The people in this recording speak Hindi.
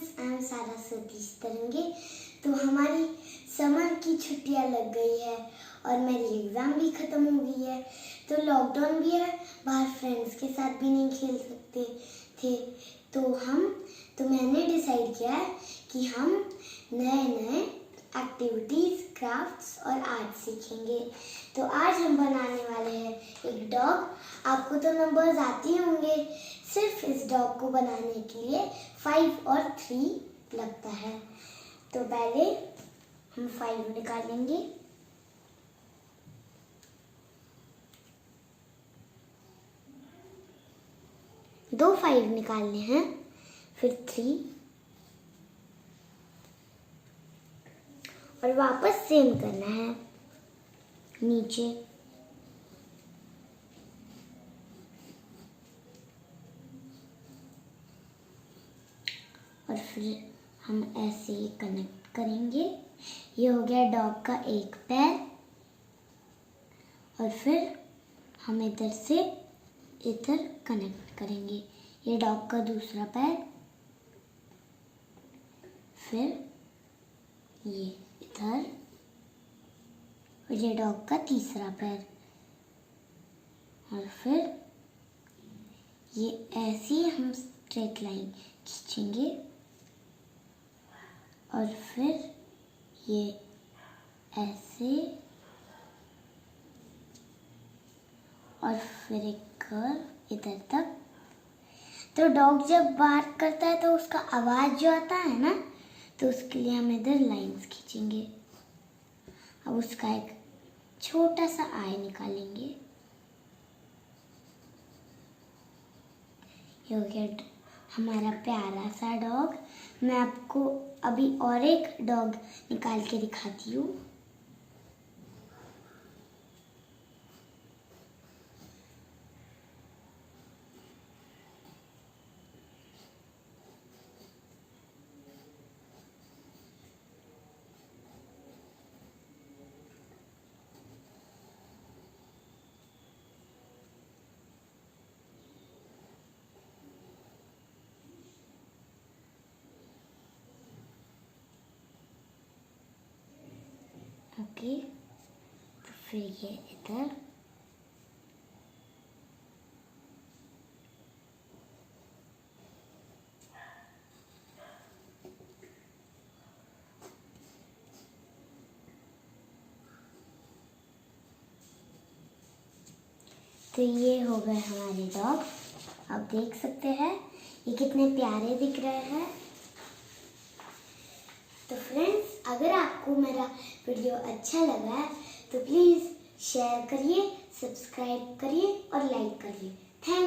फ्रेंड्स, आई एम सारा सतीश तरंगे। तो हमारी समर की छुट्टियां लग गई है और मेरी एग्ज़ाम भी ख़त्म हो गई है। तो लॉकडाउन भी है, बाहर फ्रेंड्स के साथ भी नहीं खेल सकते थे। तो मैंने डिसाइड किया है कि हम नए नए एक्टिविटीज़, क्राफ्ट्स और आर्ट सीखेंगे। तो आज हम बनाने वाले हैं एक डॉग। आपको तो नंबर्स आते ही होंगे। सिर्फ इस डॉग को बनाने के लिए 5 और 3 लगता है। तो पहले हम 5 निकालेंगे। दो 5 निकालने हैं, फिर 3 और वापस सेम करना है नीचे। और फिर हम ऐसे ही कनेक्ट करेंगे। ये हो गया डॉग का एक पैर। और फिर हम इधर से इधर कनेक्ट करेंगे। ये डॉग का दूसरा पैर, फिर ये इधर, और ये डॉग का तीसरा पैर। और फिर ये ऐसे ही हम स्ट्रेट लाइन खींचेंगे। और फिर ये ऐसे, और फिर एक कर्व इधर तक। तो डॉग जब बार्क करता है तो उसका आवाज़ जो आता है ना, तो उसके लिए हम इधर लाइंस खींचेंगे। अब उसका एक छोटा सा आई निकालेंगे। ये हो गया हमारा प्यारा सा डॉग। मैं आपको अभी और एक डॉग निकाल के दिखाती हूँ। ओके, तो फिर ये इधर, तो ये हो गए हमारे डॉग। आप देख सकते हैं ये कितने प्यारे दिख रहे हैं। तो फ्रेंड्स, अगर आपको मेरा वीडियो अच्छा लगा है तो प्लीज़ शेयर करिए, सब्सक्राइब करिए और लाइक करिए। थैंक